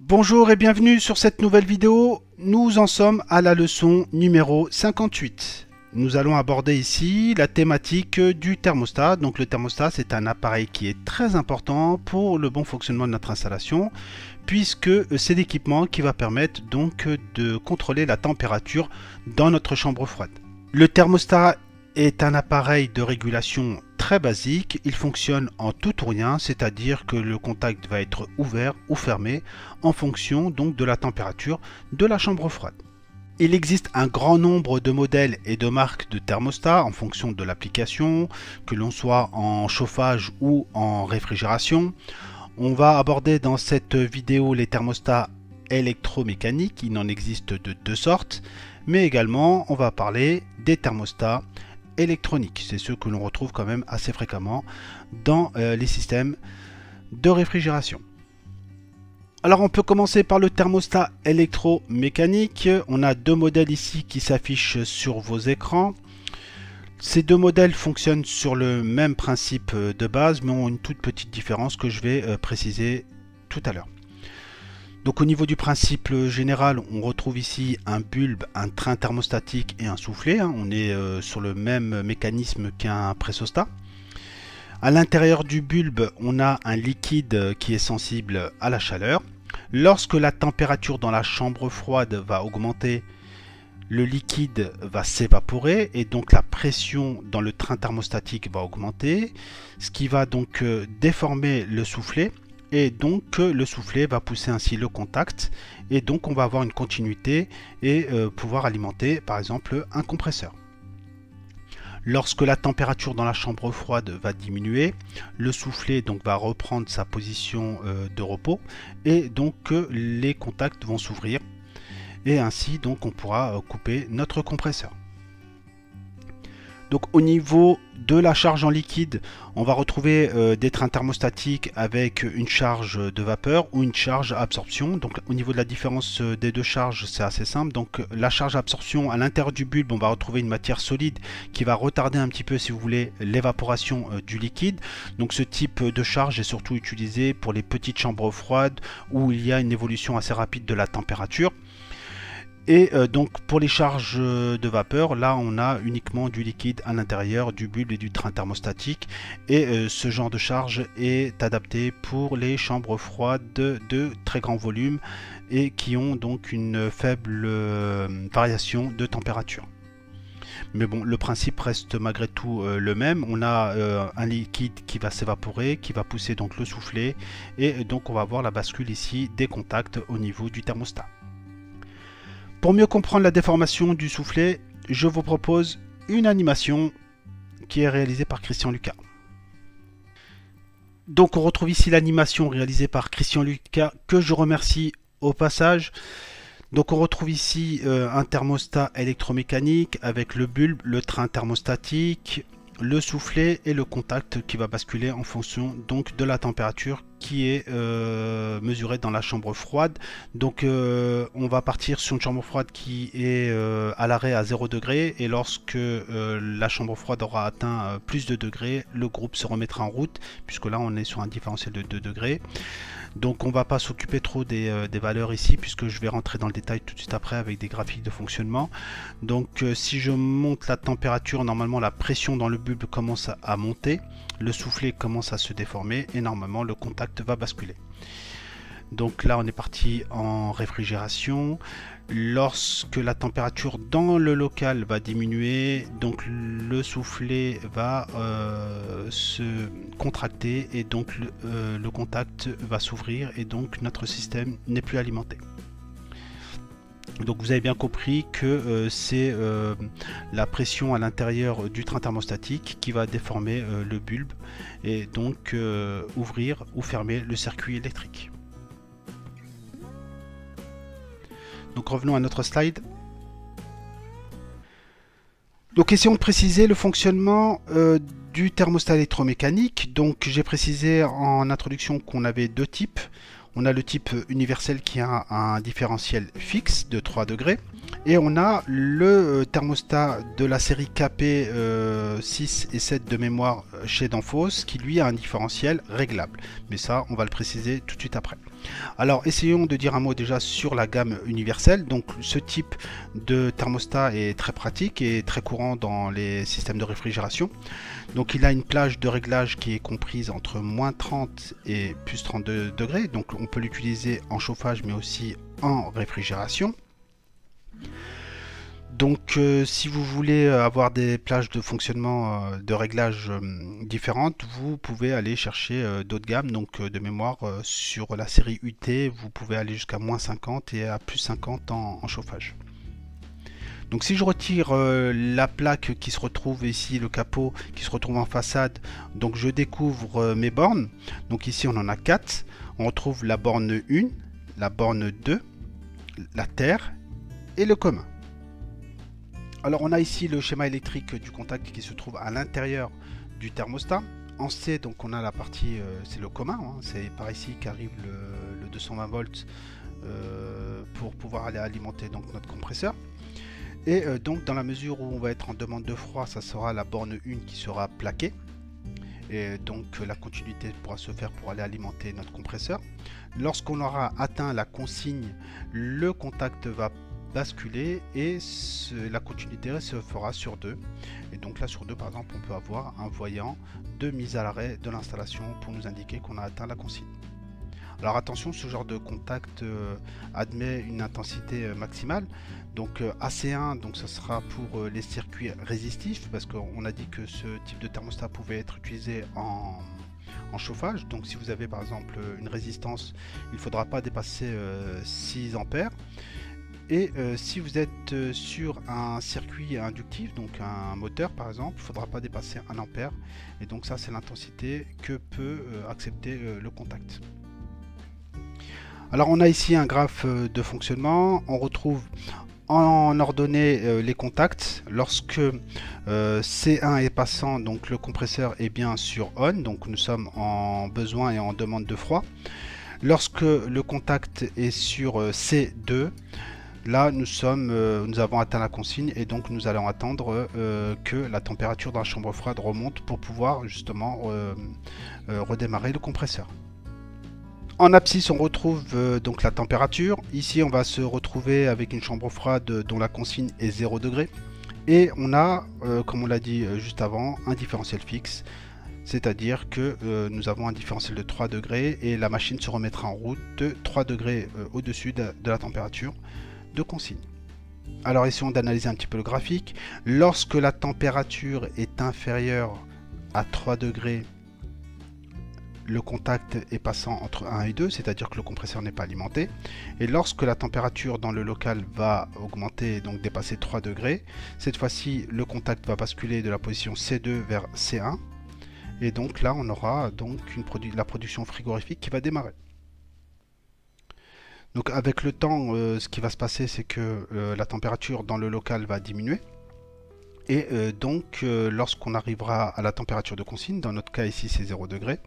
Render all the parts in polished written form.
Bonjour et bienvenue sur cette nouvelle vidéo. Nous en sommes à la leçon numéro 58. Nous allons aborder ici la thématique du thermostat. Donc le thermostat, c'est un appareil qui est très important pour le bon fonctionnement de notre installation, puisque c'est l'équipement qui va permettre donc de contrôler la température dans notre chambre froide. Le thermostat est un appareil de régulation très basique. Il fonctionne en tout ou rien, c'est-à-dire que le contact va être ouvert ou fermé en fonction donc de la température de la chambre froide. Il existe un grand nombre de modèles et de marques de thermostats en fonction de l'application, que l'on soit en chauffage ou en réfrigération. On va aborder dans cette vidéo les thermostats électromécaniques. Il en existe de deux sortes, mais également on va parler des thermostats électroniques. C'est ceux que l'on retrouve quand même assez fréquemment dans les systèmes de réfrigération. Alors on peut commencer par le thermostat électromécanique. On a deux modèles ici qui s'affichent sur vos écrans. Ces deux modèles fonctionnent sur le même principe de base, mais ont une toute petite différence que je vais préciser tout à l'heure. Donc au niveau du principe général, on retrouve ici un bulbe, un train thermostatique et un soufflet. On est sur le même mécanisme qu'un pressostat. À l'intérieur du bulbe, on a un liquide qui est sensible à la chaleur. Lorsque la température dans la chambre froide va augmenter, le liquide va s'évaporer et donc la pression dans le train thermostatique va augmenter, ce qui va donc déformer le soufflet. Et donc le soufflet va pousser ainsi le contact et donc on va avoir une continuité et pouvoir alimenter par exemple un compresseur. Lorsque la température dans la chambre froide va diminuer, le soufflet donc va reprendre sa position de repos et donc les contacts vont s'ouvrir et ainsi donc on pourra couper notre compresseur. Donc au niveau de la charge en liquide, on va retrouver des trains thermostatiques avec une charge de vapeur ou une charge à absorption. Donc au niveau de la différence des deux charges, c'est assez simple. Donc la charge à absorption, à l'intérieur du bulbe, on va retrouver une matière solide qui va retarder un petit peu, si vous voulez, l'évaporation du liquide. Donc ce type de charge est surtout utilisé pour les petites chambres froides où il y a une évolution assez rapide de la température. Et donc pour les charges de vapeur, là on a uniquement du liquide à l'intérieur du bulbe et du train thermostatique. Et ce genre de charge est adapté pour les chambres froides de très grand volume et qui ont donc une faible variation de température. Mais bon, le principe reste malgré tout le même. On a un liquide qui va s'évaporer, qui va pousser donc le soufflet. Et donc on va avoir la bascule ici des contacts au niveau du thermostat. Pour mieux comprendre la déformation du soufflet, je vous propose une animation qui est réalisée par Christian Lucas. Donc on retrouve ici l'animation réalisée par Christian Lucas, que je remercie au passage. Donc on retrouve ici un thermostat électromécanique avec le bulbe, le train thermostatique, le soufflet et le contact qui va basculer en fonction donc de la température qui est mesurée dans la chambre froide. Donc on va partir sur une chambre froide qui est à l'arrêt à 0 degré et lorsque la chambre froide aura atteint plus de degrés, le groupe se remettra en route puisque là on est sur un différentiel de 2 degrés. Donc on va pas s'occuper trop des valeurs ici puisque je vais rentrer dans le détail tout de suite après avec des graphiques de fonctionnement. Donc si je monte la température, normalement la pression dans le bulbe commence à monter, le soufflet commence à se déformer et normalement le contact va basculer. Donc là on est parti en réfrigération. Lorsque la température dans le local va diminuer, donc le soufflet va se contracter et donc le contact va s'ouvrir et donc notre système n'est plus alimenté. Donc vous avez bien compris que c'est la pression à l'intérieur du train thermostatique qui va déformer le bulbe et donc ouvrir ou fermer le circuit électrique. Donc revenons à notre slide. Donc essayons de préciser le fonctionnement du thermostat électromécanique. Donc j'ai précisé en introduction qu'on avait deux types. On a le type universel qui a un différentiel fixe de 3 degrés. Et on a le thermostat de la série KP 6 et 7 de mémoire chez Danfoss qui lui a un différentiel réglable. Mais ça, on va le préciser tout de suite après. Alors, essayons de dire un mot déjà sur la gamme universelle. Donc, ce type de thermostat est très pratique et très courant dans les systèmes de réfrigération. Donc, il a une plage de réglage qui est comprise entre moins 30 et plus 32 degrés. Donc, on peut l'utiliser en chauffage mais aussi en réfrigération. Donc si vous voulez avoir des plages de fonctionnement de réglage différentes, vous pouvez aller chercher d'autres gammes. Donc de mémoire sur la série UT, vous pouvez aller jusqu'à moins 50 et à plus 50 en chauffage. Donc si je retire la plaque qui se retrouve ici, le capot qui se retrouve en façade, donc je découvre mes bornes. Donc ici on en a 4. On retrouve la borne 1, la borne 2, la terre et le commun. Alors on a ici le schéma électrique du contact qui se trouve à l'intérieur du thermostat. En C, donc on a la partie, c'est le commun, hein, c'est par ici qu'arrive le 220 volts pour pouvoir aller alimenter donc notre compresseur. Et donc dans la mesure où on va être en demande de froid, ça sera la borne 1 qui sera plaquée. Et donc la continuité pourra se faire pour aller alimenter notre compresseur. Lorsqu'on aura atteint la consigne, le contact va basculer et la continuité se fera sur 2. Et donc là sur 2 par exemple, on peut avoir un voyant de mise à l'arrêt de l'installation pour nous indiquer qu'on a atteint la consigne. Alors attention, ce genre de contact admet une intensité maximale. Donc AC1, donc ça sera pour les circuits résistifs, parce qu'on a dit que ce type de thermostat pouvait être utilisé en chauffage. Donc si vous avez par exemple une résistance, il ne faudra pas dépasser 6 ampères. Et si vous êtes sur un circuit inductif, donc un moteur par exemple, il ne faudra pas dépasser 1 ampère. Et donc ça c'est l'intensité que peut accepter le contact. Alors on a ici un graphe de fonctionnement. On retrouve en ordonnée les contacts. Lorsque C1 est passant, donc le compresseur est bien sur on, donc nous sommes en besoin et en demande de froid. Lorsque le contact est sur C2, là nous avons atteint la consigne et donc nous allons attendre que la température dans la chambre froide remonte pour pouvoir justement redémarrer le compresseur. En abscisse, on retrouve donc la température. Ici, on va se retrouver avec une chambre froide dont la consigne est 0 degré. Et on a, comme on l'a dit juste avant, un différentiel fixe. C'est-à-dire que nous avons un différentiel de 3 degrés et la machine se remettra en route de 3 degrés au-dessus de la température de consigne. Alors, essayons d'analyser un petit peu le graphique. Lorsque la température est inférieure à 3 degrés, le contact est passant entre 1 et 2, c'est-à-dire que le compresseur n'est pas alimenté. Et lorsque la température dans le local va augmenter, donc dépasser 3 degrés, cette fois-ci le contact va basculer de la position C2 vers C1. Et donc là on aura donc la production frigorifique qui va démarrer. Donc avec le temps, ce qui va se passer, c'est que la température dans le local va diminuer. Et donc lorsqu'on arrivera à la température de consigne, dans notre cas ici c'est 0 degré,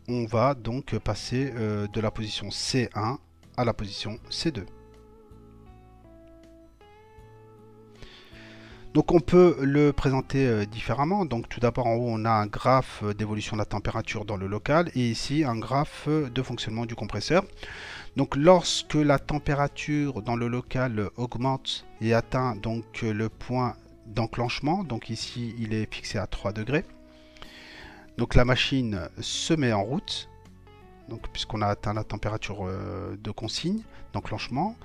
on va donc passer de la position C1 à la position C2. Donc on peut le présenter différemment. Donc tout d'abord en haut on a un graphe d'évolution de la température dans le local et ici un graphe de fonctionnement du compresseur. Donc lorsque la température dans le local augmente et atteint donc le point d'enclenchement, donc ici il est fixé à 3 degrés. Donc la machine se met en route, donc puisqu'on a atteint la température de consigne, d'enclenchement,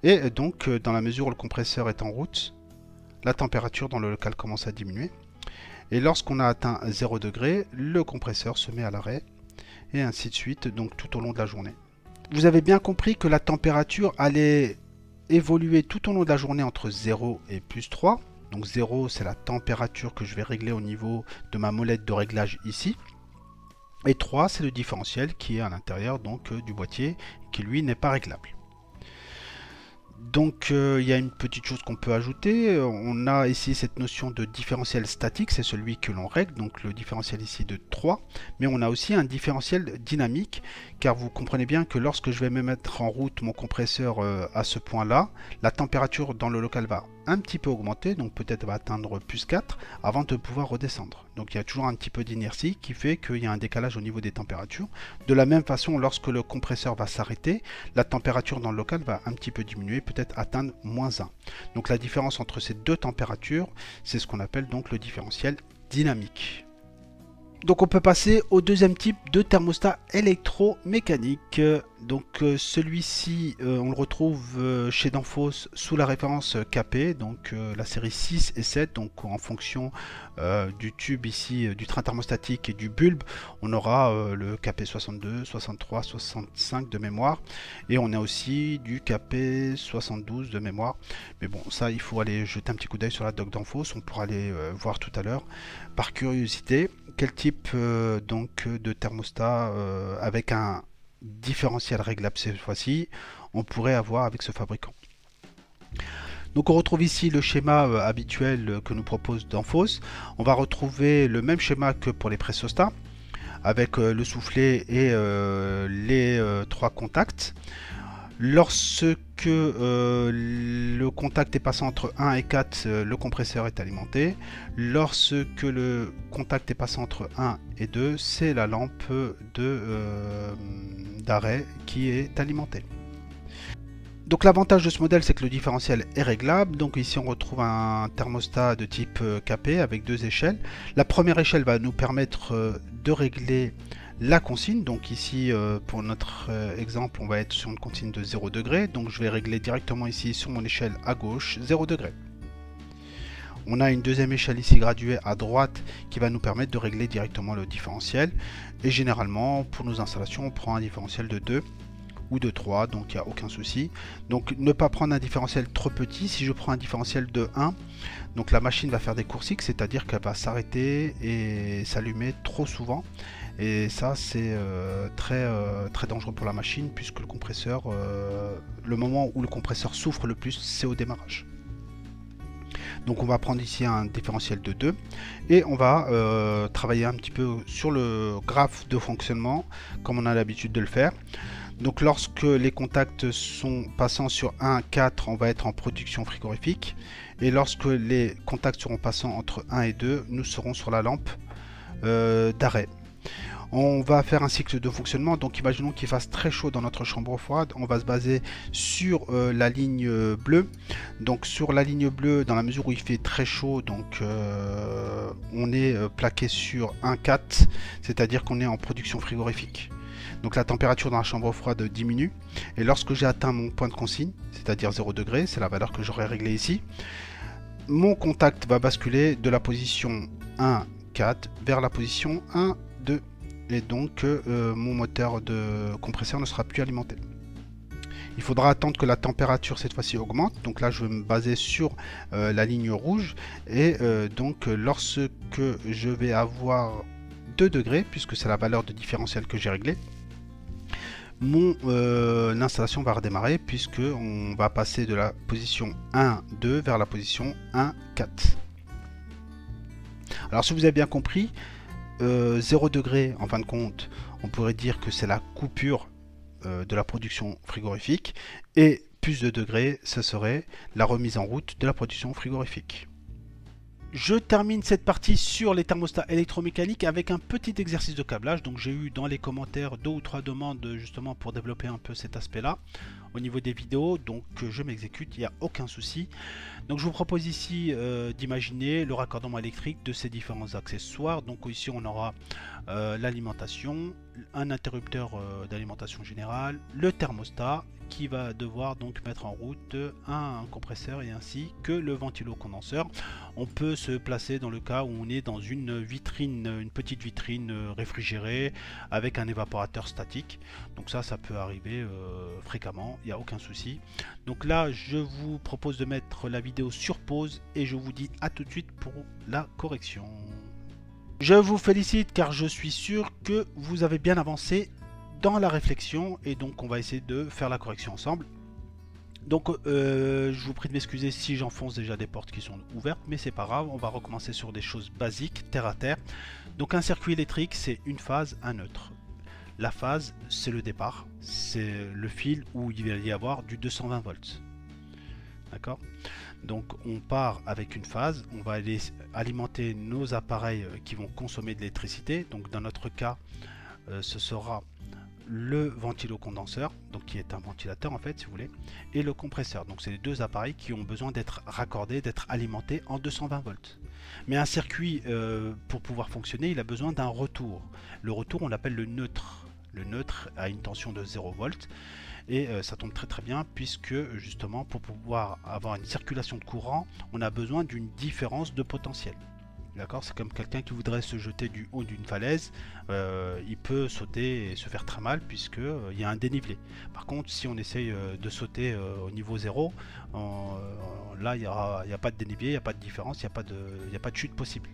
et donc dans la mesure où le compresseur est en route, la température dans le local commence à diminuer. Et lorsqu'on a atteint 0 degré, le compresseur se met à l'arrêt, et ainsi de suite, donc tout au long de la journée. Vous avez bien compris que la température allait évoluer tout au long de la journée entre 0 et plus 3. Donc 0 c'est la température que je vais régler au niveau de ma molette de réglage ici. Et 3 c'est le différentiel qui est à l'intérieur donc du boîtier qui lui n'est pas réglable. Donc il y a une petite chose qu'on peut ajouter, on a ici cette notion de différentiel statique, c'est celui que l'on règle, donc le différentiel ici de 3, mais on a aussi un différentiel dynamique, car vous comprenez bien que lorsque je vais me mettre en route mon compresseur à ce point-là, la température dans le local va un petit peu augmenter, donc peut-être va atteindre plus 4 avant de pouvoir redescendre. Donc il y a toujours un petit peu d'inertie qui fait qu'il y a un décalage au niveau des températures. De la même façon, lorsque le compresseur va s'arrêter, la température dans le local va un petit peu diminuer, peut-être atteindre -1. Donc la différence entre ces deux températures, c'est ce qu'on appelle donc le différentiel dynamique. Donc on peut passer au deuxième type de thermostat électromécanique. Donc celui-ci, on le retrouve chez Danfoss sous la référence KP, donc la série 6 et 7, donc en fonction du tube ici, du train thermostatique et du bulbe, on aura le KP 62, 63, 65 de mémoire, et on a aussi du KP 72 de mémoire. Mais bon, ça il faut aller jeter un petit coup d'œil sur la doc Danfoss, on pourra aller voir tout à l'heure, par curiosité, quel type donc de thermostat avec un différentiel réglable cette fois-ci on pourrait avoir avec ce fabricant. Donc on retrouve ici le schéma habituel que nous propose Danfoss. On va retrouver le même schéma que pour les pressostats avec le soufflet et les 3 contacts. Lorsque le contact est passé entre 1 et 4, le compresseur est alimenté. Lorsque le contact est passé entre 1 et 2, c'est la lampe d'arrêt qui est alimentée. Donc l'avantage de ce modèle, c'est que le différentiel est réglable. Donc ici on retrouve un thermostat de type KP avec 2 échelles. La première échelle va nous permettre de régler la consigne. Donc ici pour notre exemple, on va être sur une consigne de 0 degré. Donc je vais régler directement ici sur mon échelle à gauche 0 degré. On a une deuxième échelle ici graduée à droite qui va nous permettre de régler directement le différentiel. Et généralement pour nos installations, on prend un différentiel de 2 ou de 3, donc il n'y a aucun souci. Donc ne pas prendre un différentiel trop petit. Si je prends un différentiel de 1, donc la machine va faire des cours cycles, c'est-à-dire qu'elle va s'arrêter et s'allumer trop souvent. Et ça c'est très dangereux pour la machine, puisque le compresseur, le moment où le compresseur souffre le plus, c'est au démarrage. Donc on va prendre ici un différentiel de 2 et on va travailler un petit peu sur le graphe de fonctionnement comme on a l'habitude de le faire. Donc lorsque les contacts sont passant sur 1, 4, on va être en production frigorifique. Et lorsque les contacts seront passant entre 1 et 2, nous serons sur la lampe d'arrêt. On va faire un cycle de fonctionnement, donc imaginons qu'il fasse très chaud dans notre chambre froide, on va se baser sur la ligne bleue. Donc sur la ligne bleue, dans la mesure où il fait très chaud, donc on est plaqué sur 1,4, c'est-à-dire qu'on est en production frigorifique. Donc la température dans la chambre froide diminue, et lorsque j'ai atteint mon point de consigne, c'est-à-dire 0 degré, c'est la valeur que j'aurais réglée ici, mon contact va basculer de la position 1, 4 vers la position 1, 2. Et donc mon moteur de compresseur ne sera plus alimenté. Il faudra attendre que la température cette fois-ci augmente. Donc là je vais me baser sur la ligne rouge. Et donc lorsque je vais avoir 2 degrés, puisque c'est la valeur de différentiel que j'ai réglée, mon installation va redémarrer, puisque on va passer de la position 1, 2 vers la position 1, 4. Alors si vous avez bien compris, 0 degré, en fin de compte, on pourrait dire que c'est la coupure de la production frigorifique, et plus de degrés, ce serait la remise en route de la production frigorifique. Je termine cette partie sur les thermostats électromécaniques avec un petit exercice de câblage. Donc j'ai eu dans les commentaires 2 ou 3 demandes justement pour développer un peu cet aspect là au niveau des vidéos, donc je m'exécute, il n'y a aucun souci. Donc je vous propose ici d'imaginer le raccordement électrique de ces différents accessoires. Donc ici on aura l'alimentation, un interrupteur d'alimentation générale, le thermostat qui va devoir donc mettre en route un compresseur et ainsi que le ventilo-condenseur. On peut se placer dans le cas où on est dans une vitrine, une petite vitrine réfrigérée avec un évaporateur statique. Donc ça peut arriver fréquemment, il n'y a aucun souci. Donc là je vous propose de mettre la vidéo sur pause et je vous dis à tout de suite pour la correction. Je vous félicite car je suis sûr que vous avez bien avancé dans la réflexion et donc on va essayer de faire la correction ensemble. Donc je vous prie de m'excuser si j'enfonce déjà des portes qui sont ouvertes, mais c'est pas grave, on va recommencer sur des choses basiques, terre à terre. Donc un circuit électrique, c'est une phase, un neutre. La phase, c'est le départ, c'est le fil où il va y avoir du 220 volts. D'accord? Donc on part avec une phase, on va aller alimenter nos appareils qui vont consommer de l'électricité. Donc dans notre cas, ce sera le ventilocondenseur, donc qui est un ventilateur en fait si vous voulez, et le compresseur. Donc c'est les deux appareils qui ont besoin d'être raccordés, d'être alimentés en 220 volts. Mais un circuit, pour pouvoir fonctionner, il a besoin d'un retour. Le retour, on l'appelle le neutre. Le neutre a une tension de 0 volts. Et ça tombe très très bien puisque justement pour pouvoir avoir une circulation de courant, on a besoin d'une différence de potentiel. D'accord, c'est comme quelqu'un qui voudrait se jeter du haut d'une falaise, il peut sauter et se faire très mal puisque il y a un dénivelé. Par contre, si on essaye de sauter au niveau 0, là il n'y a pas de dénivelé, il n'y a pas de différence, il n'y a pas de chute possible.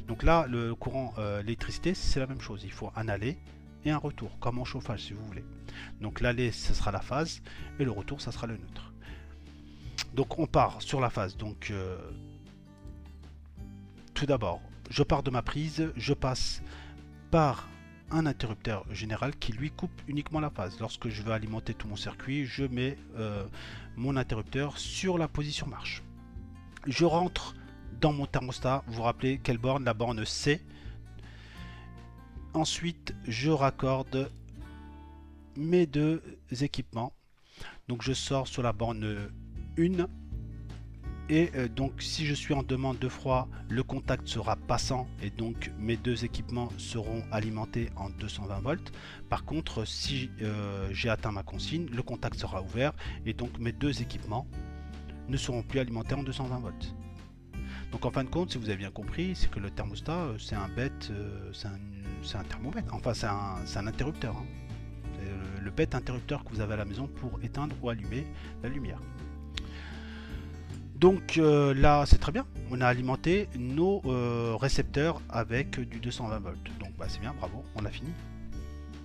Donc là, le courant, l'électricité, c'est la même chose. Il faut un aller et un retour, comme en chauffage si vous voulez. Donc l'aller, ce sera la phase, et le retour, ça sera le neutre. Donc on part sur la phase. Donc tout d'abord, je pars de ma prise, je passe par un interrupteur général qui lui coupe uniquement la phase. Lorsque je veux alimenter tout mon circuit, je mets mon interrupteur sur la position marche. Je rentre dans mon thermostat, vous vous rappelez quelle borne? La borne C. Ensuite, je raccorde mes deux équipements. Donc je sors sur la borne 1. Et donc si je suis en demande de froid, le contact sera passant et donc mes deux équipements seront alimentés en 220 volts. Par contre, si j'ai atteint ma consigne, le contact sera ouvert et donc mes deux équipements ne seront plus alimentés en 220 volts. Donc en fin de compte, si vous avez bien compris, c'est que le thermostat, c'est un bête, c'est un thermomètre, enfin c'est un interrupteur. Hein. C'est le bête interrupteur que vous avez à la maison pour éteindre ou allumer la lumière. Donc là c'est très bien, on a alimenté nos récepteurs avec du 220 volts. Donc bah, c'est bien, bravo, on a fini.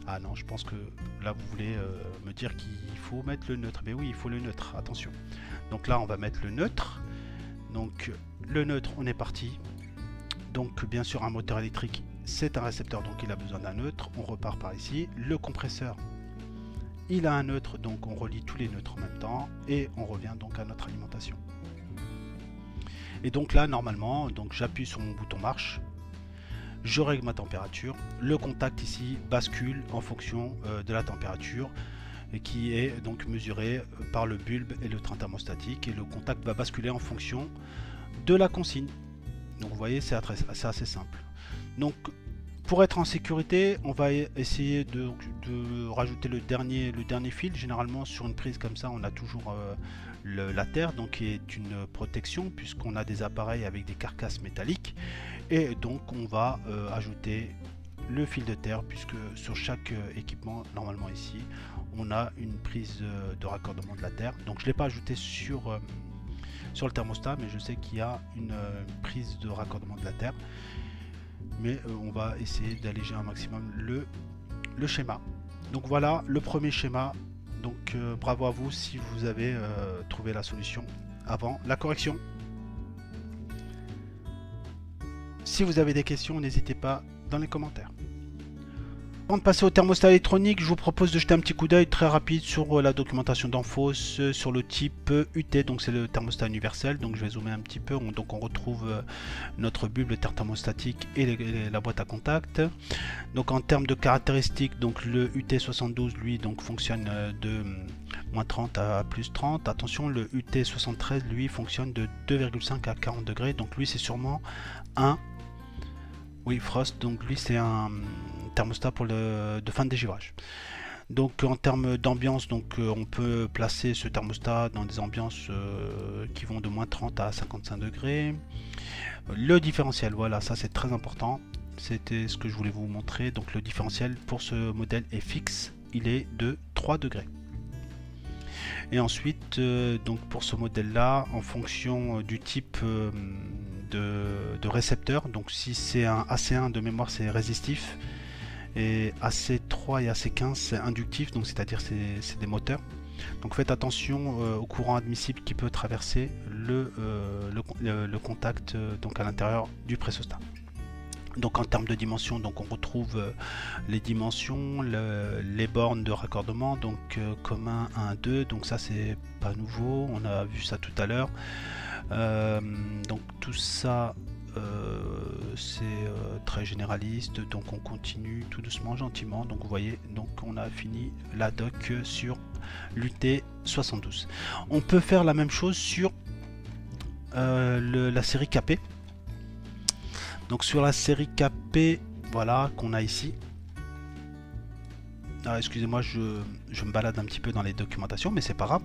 Ah non, je pense que là vous voulez me dire qu'il faut mettre le neutre. Mais oui, il faut le neutre, attention. Donc là on va mettre le neutre. Donc le neutre, on est parti. Donc bien sûr un moteur électrique, c'est un récepteur, donc il a besoin d'un neutre. On repart par ici. Le compresseur, il a un neutre, donc on relie tous les neutres en même temps. Et on revient donc à notre alimentation. Et donc là normalement, donc j'appuie sur mon bouton marche, je règle ma température, le contact ici bascule en fonction de la température qui est donc mesurée par le bulbe et le train thermostatique, et le contact va basculer en fonction de la consigne. Donc vous voyez, c'est assez simple. Donc pour être en sécurité, on va essayer de rajouter le dernier fil. Généralement sur une prise comme ça, on a toujours la terre, donc qui est une protection puisqu'on a des appareils avec des carcasses métalliques, et donc on va ajouter le fil de terre puisque sur chaque équipement, normalement ici, on a une prise de raccordement de la terre. Donc je ne l'ai pas ajouté sur le thermostat, mais je sais qu'il y a une prise de raccordement de la terre. Mais on va essayer d'alléger un maximum le schéma. Donc voilà le premier schéma. Donc bravo à vous si vous avez trouvé la solution avant la correction. Si vous avez des questions, n'hésitez pas dans les commentaires. Avant de passer au thermostat électronique, je vous propose de jeter un petit coup d'œil très rapide sur la documentation d'Enphos, sur le type UT, donc c'est le thermostat universel. Donc je vais zoomer un petit peu, donc on retrouve notre bulbe thermostatique et la boîte à contact. Donc en termes de caractéristiques, donc le UT72 lui donc fonctionne de moins 30 à plus 30. Attention, le UT73 lui fonctionne de 2,5 à 40 degrés, donc lui c'est sûrement un frost, donc lui c'est un thermostat pour de fin de dégivrage. Donc en termes d'ambiance, donc on peut placer ce thermostat dans des ambiances qui vont de moins 30 à 55 degrés. Le différentiel, voilà, ça c'est très important, c'était ce que je voulais vous montrer. Donc le différentiel pour ce modèle est fixe, il est de 3 degrés. Et ensuite donc pour ce modèle là, en fonction du type de récepteur, donc si c'est un AC1 de mémoire c'est résistif, et AC3 et AC15 c'est inductif, donc c'est-à-dire c'est des moteurs. Donc faites attention au courant admissible qui peut traverser le contact donc à l'intérieur du pressostat. Donc en termes de dimensions, donc on retrouve les dimensions, les bornes de raccordement, donc commun 1, 2, donc ça c'est pas nouveau, on a vu ça tout à l'heure. Donc tout ça c'est très généraliste, donc on continue tout doucement, gentiment. Donc vous voyez, donc on a fini la doc sur l'UT72. On peut faire la même chose sur la série KP. Donc sur la série KP, voilà, qu'on a ici. Ah, excusez-moi, je me balade un petit peu dans les documentations, mais c'est pas grave.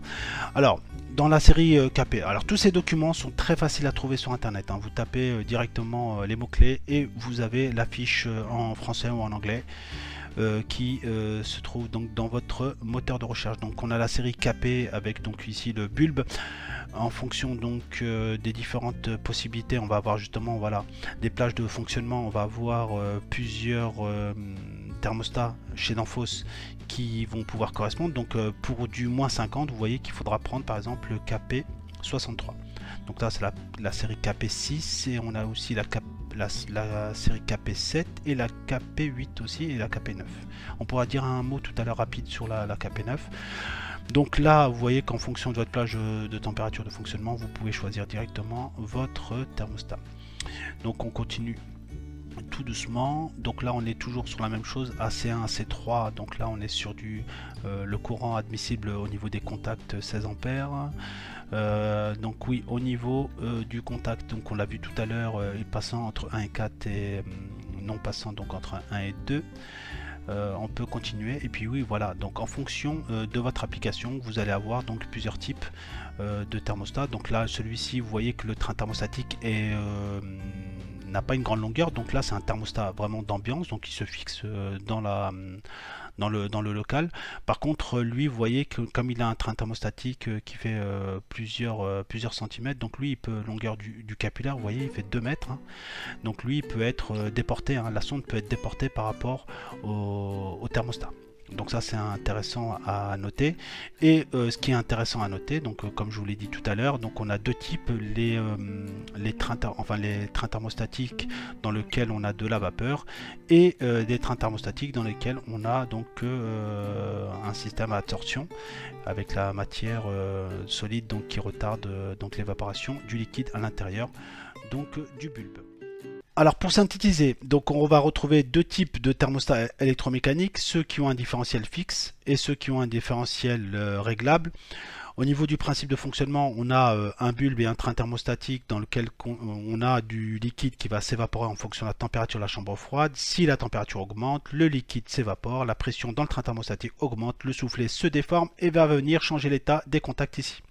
Alors, dans la série KP, alors tous ces documents sont très faciles à trouver sur internet, hein. Vous tapez directement les mots-clés et vous avez la fiche en français ou en anglais qui se trouve donc dans votre moteur de recherche. Donc on a la série KP avec donc ici le bulbe. En fonction donc des différentes possibilités, on va avoir justement voilà des plages de fonctionnement. On va avoir plusieurs thermostats chez Danfoss qui vont pouvoir correspondre. Donc pour du moins 50, vous voyez qu'il faudra prendre par exemple le KP63. Donc là c'est la série KP6 et on a aussi la série KP7 et la KP8 aussi et la KP9. On pourra dire un mot tout à l'heure rapide sur la KP9. Donc là, vous voyez qu'en fonction de votre plage de température de fonctionnement, vous pouvez choisir directement votre thermostat. Donc on continue tout doucement. Donc là, on est toujours sur la même chose, AC1, AC3. Donc là, on est sur le courant admissible au niveau des contacts 16 ampères. Donc oui, au niveau du contact, donc on l'a vu tout à l'heure, il passant entre 1 et 4 et non passant donc entre 1 et 2. On peut continuer et puis oui voilà, donc en fonction de votre application vous allez avoir donc plusieurs types de thermostats. Donc là celui-ci, vous voyez que le train thermostatique n'a pas une grande longueur, donc là c'est un thermostat vraiment d'ambiance, donc il se fixe dans le local. Par contre lui, vous voyez que comme il a un train thermostatique qui fait plusieurs centimètres, donc lui il peut, longueur du capillaire, vous voyez il fait 2 mètres, hein. Donc lui il peut être déporté, hein, la sonde peut être déportée par rapport au thermostat. Donc ça c'est intéressant à noter. Et ce qui est intéressant à noter, donc comme je vous l'ai dit tout à l'heure, donc on a deux types, les trains thermostatiques dans lesquels on a de la vapeur et des trains thermostatiques dans lesquels on a donc un système à absorption avec la matière solide donc qui retarde donc l'évaporation du liquide à l'intérieur donc du bulbe. Alors pour synthétiser, donc on va retrouver deux types de thermostats électromécaniques, ceux qui ont un différentiel fixe et ceux qui ont un différentiel réglable. Au niveau du principe de fonctionnement, on a un bulbe et un train thermostatique dans lequel on a du liquide qui va s'évaporer en fonction de la température de la chambre froide. Si la température augmente, le liquide s'évapore, la pression dans le train thermostatique augmente, le soufflet se déforme et va venir changer l'état des contacts ici.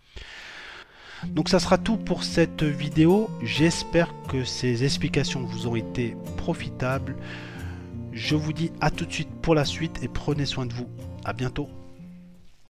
Donc ça sera tout pour cette vidéo. J'espère que ces explications vous ont été profitables. Je vous dis à tout de suite pour la suite et prenez soin de vous. À bientôt.